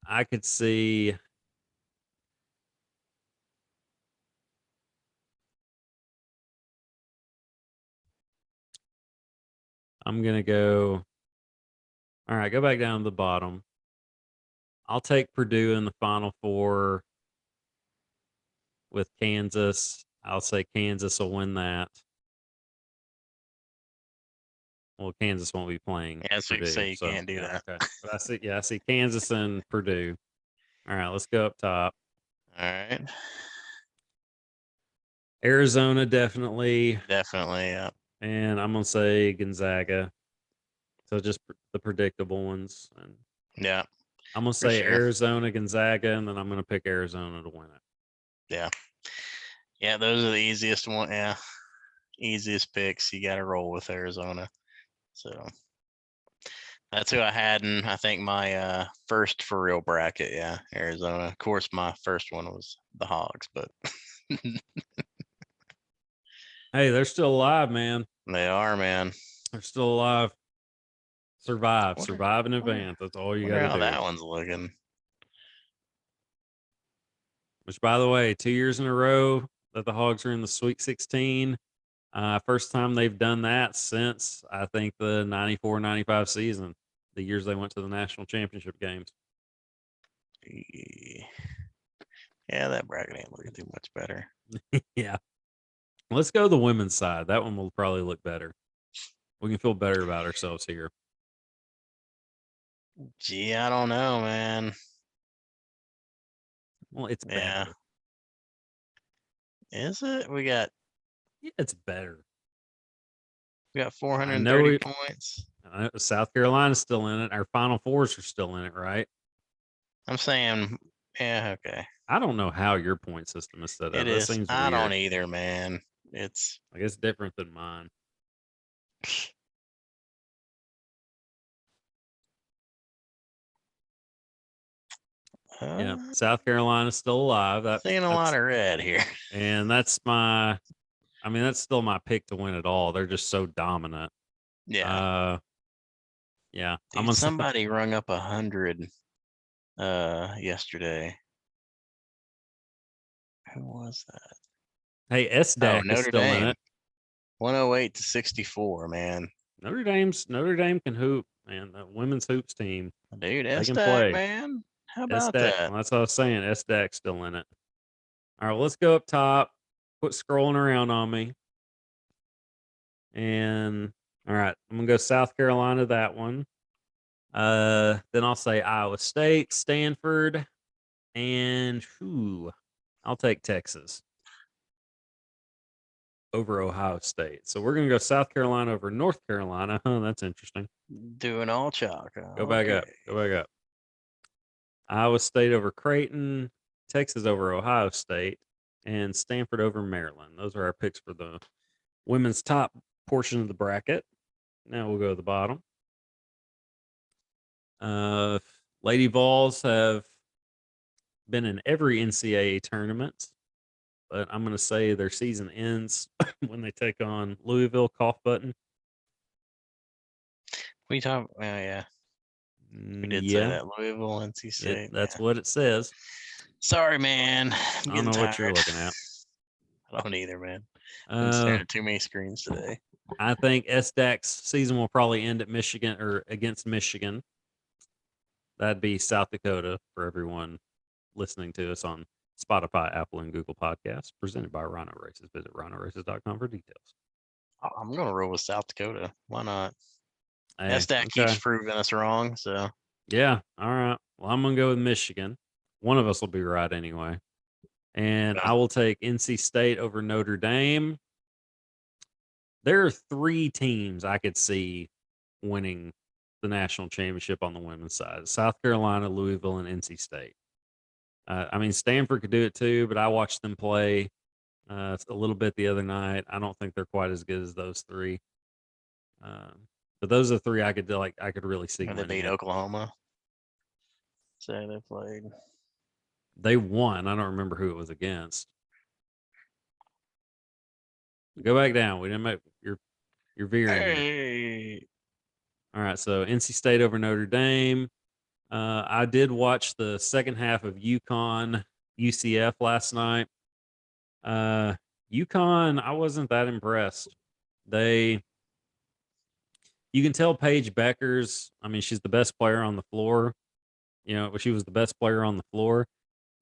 I could see. I'm gonna go. All right, go back down to the bottom. I'll take Purdue in the Final Four with Kansas. I'll say Kansas will win that. Well, Kansas won't be playing. Yeah, so Purdue, you say you can't do that. Okay. But I see Kansas and Purdue. All right, let's go up top. All right. Arizona, definitely. Yeah. And I'm gonna say Gonzaga. So just the predictable ones. And yeah. I'm gonna say Arizona, Gonzaga, and then I'm gonna pick Arizona to win it. Yeah. Yeah, those are the easiest one. Yeah. Easiest picks. You got to roll with Arizona. So that's who I had in, I think, my first for real bracket. Yeah, Arizona. Of course, my first one was the Hogs, but hey, they're still alive, man. They are, man. They're still alive. Survive in advance. That's all you got to do. How that one's looking. Which, by the way, 2 years in a row that the Hogs are in the Sweet 16. First time they've done that since, I think, the 94-95 season, the years they went to the national championship games. Yeah, that bracket ain't looking too much better. Yeah. Let's go the women's side. That one will probably look better. We can feel better about ourselves here. Gee, I don't know, man. Well, it's better. Is it? We got. Yeah, it's better. We got 430 points. South Carolina's still in it. Our Final Fours are still in it, right? I'm saying, yeah, okay. I don't know how your point system is set up. It is. I don't either, man. It's. I guess different than mine. Yeah, South Carolina's still alive. Seeing a lot of red here. And that's still my pick to win it all. They're just so dominant. Yeah. Yeah. Dude, somebody rung up 100 yesterday. Who was that? Hey, SDAC is still in it. 108 to 64, man. Notre Dame can hoop, man. The women's hoops team. Dude, SDAC, man. How about that? Well, that's what I was saying. SDAC's still in it. All right, let's go up top. Quit scrolling around on me. And all right, I'm gonna go South Carolina, that one. Then I'll say Iowa State, Stanford, and I'll take Texas over Ohio State. So we're gonna go South Carolina over North Carolina. Huh, that's interesting. Doing all chalk. Go back up. Iowa State over Creighton, Texas over Ohio State, and Stanford over Maryland. Those are our picks for the women's top portion of the bracket. Now we'll go to the bottom. Lady Vols have been in every NCAA tournament, but I'm going to say their season ends when they take on Louisville. Cough button. We talk. Oh yeah, we did say that. Louisville, NC State. That's what it says. Sorry, man. I'm I don't know getting what you're tired. looking at. I don't either, man. I'm staring at too many screens today. I think SDAC's season will probably end at Michigan or against Michigan. That'd be South Dakota for everyone listening to us on Spotify, Apple, and Google Podcasts, presented by Rhino Races. Visit rhinoraces.com for details. I'm going to roll with South Dakota. Why not? Hey, SDAC keeps proving us wrong, so. Yeah, all right. Well, I'm going to go with Michigan. One of us will be right anyway. And I will take NC State over Notre Dame. There are 3 teams I could see winning the national championship on the women's side: South Carolina, Louisville, and NC State. I mean, Stanford could do it too, but I watched them play a little bit the other night. I don't think they're quite as good as those 3. But those are 3 I could really see. They beat Oklahoma. Say they played. They won. I don't remember who it was against. Go back down. We didn't make you're veering. Hey. All right, so NC State over Notre Dame. I did watch the second half of UConn UCF last night. UConn, I wasn't that impressed. You can tell Paige Beckers, I mean, she's the best player on the floor. You know, she was the best player on the floor,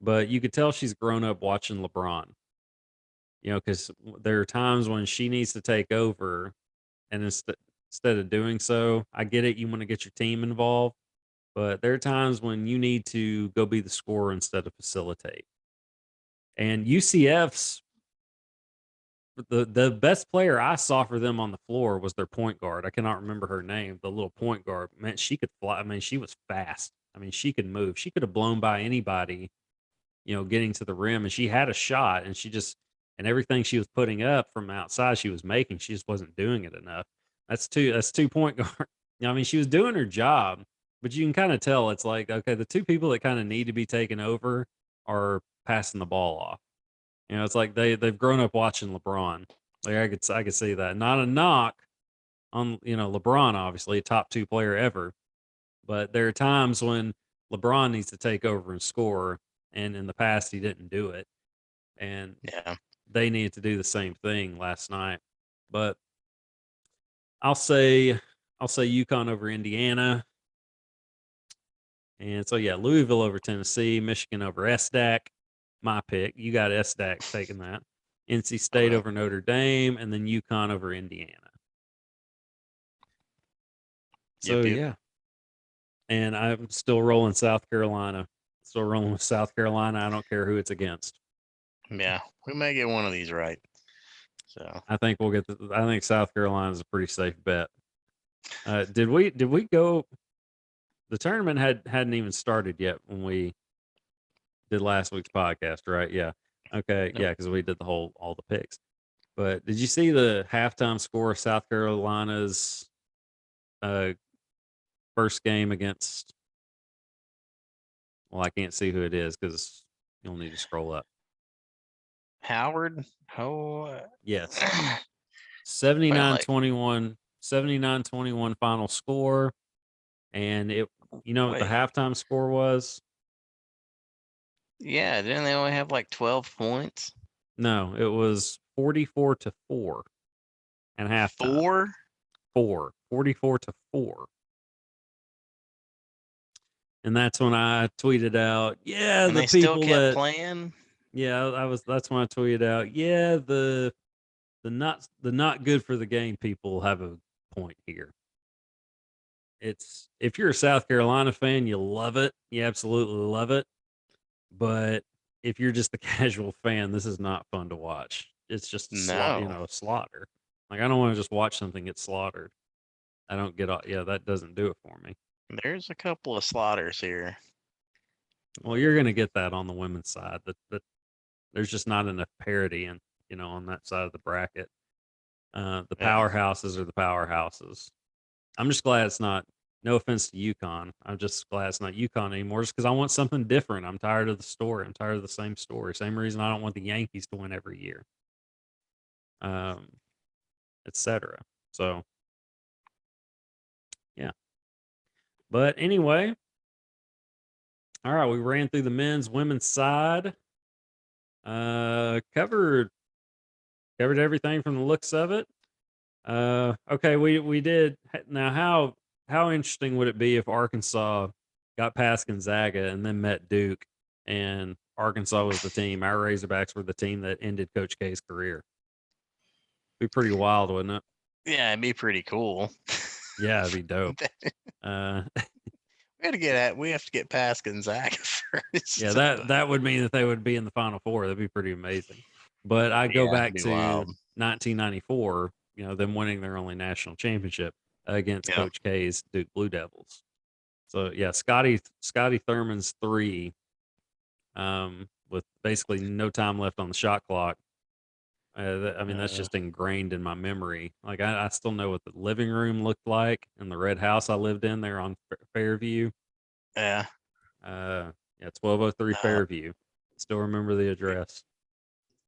but you could tell she's grown up watching LeBron. You know, because there are times when she needs to take over, and instead of doing so, I get it. You want to get your team involved, but there are times when you need to go be the scorer instead of facilitate. And UCF's the best player I saw for them on the floor was their point guard. I cannot remember her name. The little point guard, man, she could fly. I mean, she was fast. I mean, she could move. She could have blown by anybody, you know, getting to the rim. And she had a shot, and and everything she was putting up from outside, she was making. She just wasn't doing it enough. That's 2 point guard. You know, I mean, she was doing her job, but you can kind of tell it's like, okay, the 2 people that kind of need to be taken over are passing the ball off. You know, it's like they've grown up watching LeBron. Like I could see that. Not a knock on, you know, LeBron, obviously top 2 player ever, but there are times when LeBron needs to take over and score, and in the past he didn't do it, and they needed to do the same thing last night. But I'll say UConn over Indiana, and so yeah, Louisville over Tennessee, Michigan over SDAC. My pick. You got SDAC taking that. NC State over Notre Dame, and then UConn over Indiana. So yeah. And I'm still rolling South Carolina. Still rolling with South Carolina. I don't care who it's against. Yeah, we may get one of these right. So I think we'll get I think South Carolina is a pretty safe bet. Did we go? The tournament hadn't even started yet when we did last week's podcast, right? Yeah. Okay. Nope. Yeah, because we did all the picks. But did you see the halftime score of South Carolina's first game against? Well, I can't see who it is because you'll need to scroll up. Howard? Oh, yes. 79-21 final score. And it, you know what the halftime score was? Yeah, didn't they only have like 12 points? No, it was 44-4 and halftime. 44-4. And that's when I tweeted out, yeah, and the they people still kept playing. Yeah, that's when I tweeted out, yeah, the not good for the game people have a point here. It's if you're a South Carolina fan, you love it. You absolutely love it. But if you're just a casual fan, this is not fun to watch. It's just a slaughter. Like I don't want to just watch something get slaughtered. I don't get that doesn't do it for me. There's a couple of slaughters here. Well, you're gonna get that on the women's side. That there's just not enough parity on that side of the bracket. The powerhouses are the powerhouses. I'm just glad it's not. No offense to UConn. I'm just glad it's not UConn anymore, just because I want something different. I'm tired of the story. I'm tired of the same story. Same reason I don't want the Yankees to win every year, etc. So, yeah. But anyway, all right, we ran through the men's, women's side. Covered everything from the looks of it. Okay, we did. Now, how interesting would it be if Arkansas got past Gonzaga and then met Duke, and Arkansas was the team? Our Razorbacks were the team that ended Coach K's career. Be pretty wild, wouldn't it? Yeah, it'd be pretty cool. Yeah, it'd be dope. We have to get past Gonzaga first. Yeah, that would mean that they would be in the Final Four. That'd be pretty amazing. But I go back to wild. 1994. Them winning their only national championship against Coach K's Duke Blue Devils. So yeah, Scotty Thurman's three, with basically no time left on the shot clock. That's just ingrained in my memory. Like I still know what the living room looked like in the red house I lived in there on Fairview. Yeah. 1203 Fairview. Still remember the address.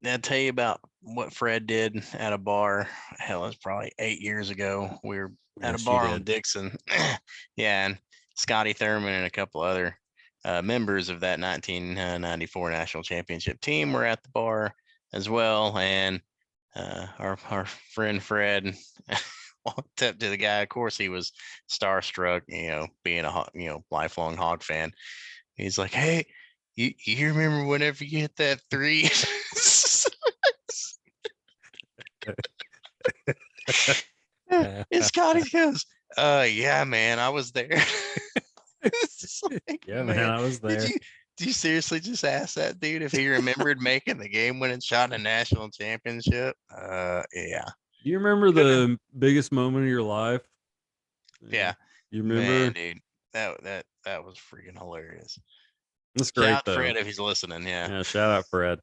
I'll tell you about what Fred did at a bar. Hell, it was probably 8 years ago. We were at a bar on Dixon. Yeah, and Scotty Thurman and a couple other members of that 1994 national championship team were at the bar as well. And our friend Fred walked up to the guy. Of course, he was starstruck, being a lifelong Hog fan. He's like, "Hey, you remember whenever you hit that three?" And Scotty goes, yeah, man, I was there." Yeah, man, I was there. Did you seriously just ask that dude if he remembered making the game-winning shot in a national championship? Yeah. Do you remember the biggest moment of your life? Yeah. You remember? Man, dude, that was freaking hilarious. That's great, shout out though. Fred if he's listening. Yeah, shout out Fred.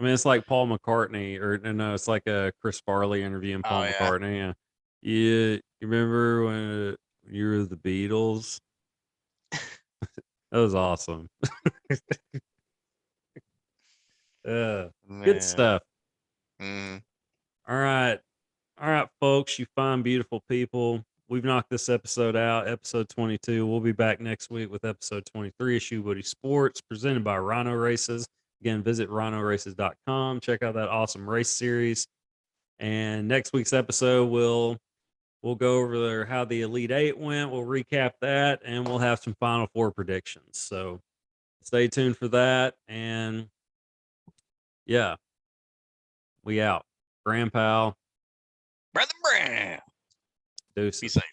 It's like Paul McCartney, or no, it's like a Chris Farley interviewing Paul McCartney. Yeah, you remember when you were the Beatles? That was awesome. Good stuff. All right, folks, you fine, beautiful people. We've knocked this episode out, episode 22. We'll be back next week with episode 23 of Shoe Buddy Sports, presented by Rhino Races. Again, visit rhinoraces.com. Check out that awesome race series. And next week's episode, we'll go over how the Elite Eight went. We'll recap that, and we'll have some Final Four predictions. So stay tuned for that. And yeah, we out. Grandpal. Brother Brown. Deuces. Be safe.